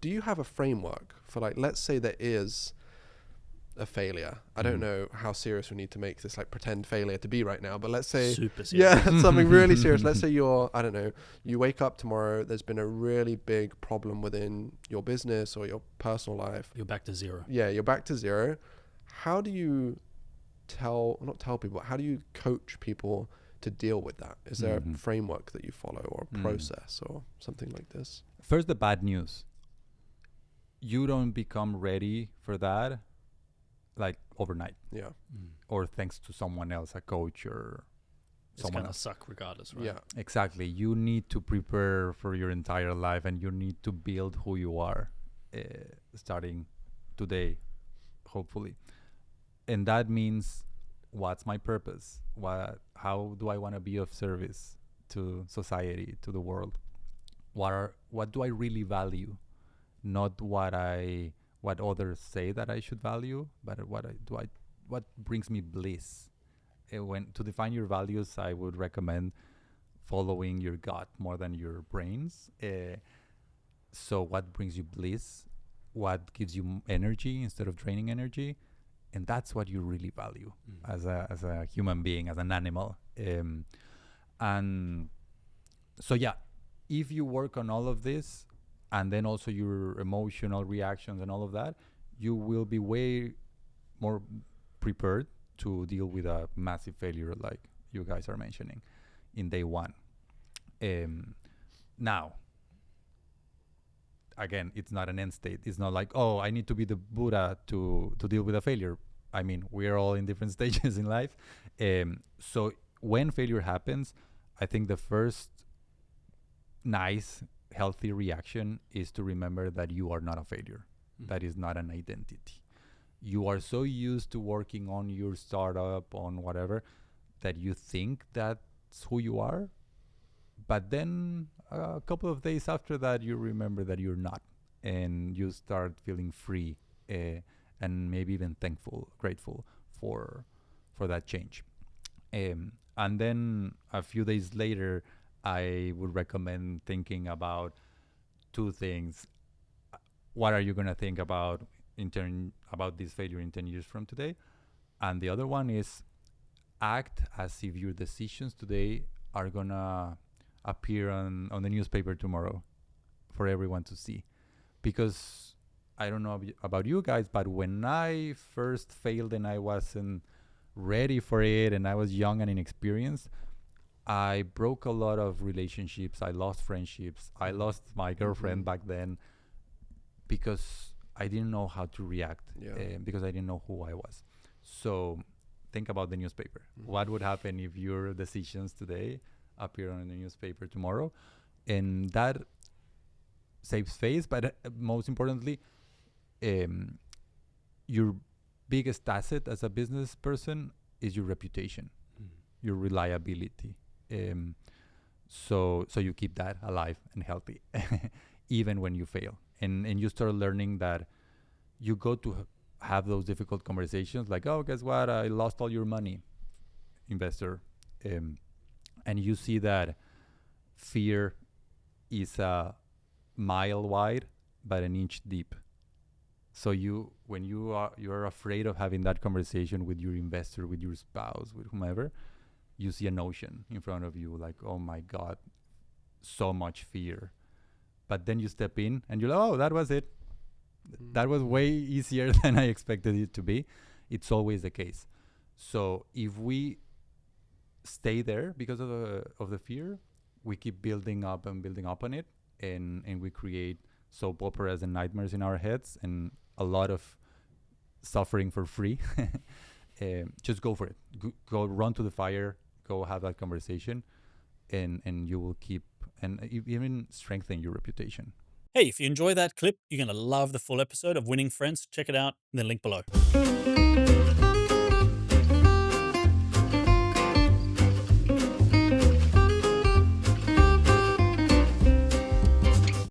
do you have a framework for, like, let's say there is a failure. I don't know how serious we need to make this like pretend failure to be right now, but let's say super serious. Yeah, something really serious. Let's say I don't know, you wake up tomorrow, there's been a really big problem within your business or your personal life. You're back to zero. Yeah, you're back to zero. How do you not tell people, how do you coach people to deal with that? Is there a framework that you follow or a process or something like this? First, the bad news. You don't become ready for that like overnight. Yeah. Or thanks to someone else, a coach or someone It's else. gonna suck regardless, right? Yeah. Exactly. You need to prepare for your entire life, and you need to build who you are starting today, hopefully. And that means, what's my purpose? How do I want to be of service to society, to the world? What do I really value? Not what others say that I should value, but what brings me bliss. When to define your values, I would recommend following your gut more than your brains. So what brings you bliss? What gives you energy instead of draining energy? And that's what you really value as a human being, as an animal. And so yeah, if you work on all of this, and then also your emotional reactions and all of that, you will be way more prepared to deal with a massive failure like you guys are mentioning in day one. Now, again, it's not an end state. It's not like, oh, I need to be the Buddha to deal with a failure. I mean, we're all in different stages in life. So when failure happens, I think the first nice, healthy reaction is to remember that you are not a failure. That is not an identity. You are so used to working on your startup, on whatever, that you think that's who you are. But then a couple of days after that, you remember that you're not. And you start feeling free and maybe even thankful, grateful for that change. And then a few days later, I would recommend thinking about two things. What are you going to think about about this failure in 10 years from today? And the other one is act as if your decisions today are going to appear on the newspaper tomorrow for everyone to see. Because I don't know about you guys, but when I first failed and I wasn't ready for it and I was young and inexperienced, I broke a lot of relationships. I lost friendships. I lost my girlfriend back then because I didn't know how to react, because I didn't know who I was. So think about the newspaper. What would happen if your decisions today appear on the newspaper tomorrow? And that saves face, but most importantly, your biggest asset as a business person is your reputation, your reliability. So you keep that alive and healthy, even when you fail. And you start learning that you go to have those difficult conversations like, oh, guess what? I lost all your money, investor. And you see that fear is a mile wide, but an inch deep. So when you're afraid of having that conversation with your investor, with your spouse, with whomever, you see an ocean in front of you, like, oh my God, so much fear. But then you step in and you're like, oh, that was it. That was way easier than I expected it to be. It's always the case. So if we stay there because of the fear, we keep building up on it, and we create soap operas and nightmares in our heads and a lot of suffering for free. Just go for it. Go run to the fire. Go have that conversation, and you will keep and even strengthen your reputation. Hey, if you enjoy that clip, you're going to love the full episode of Winning Friends. Check it out in the link below.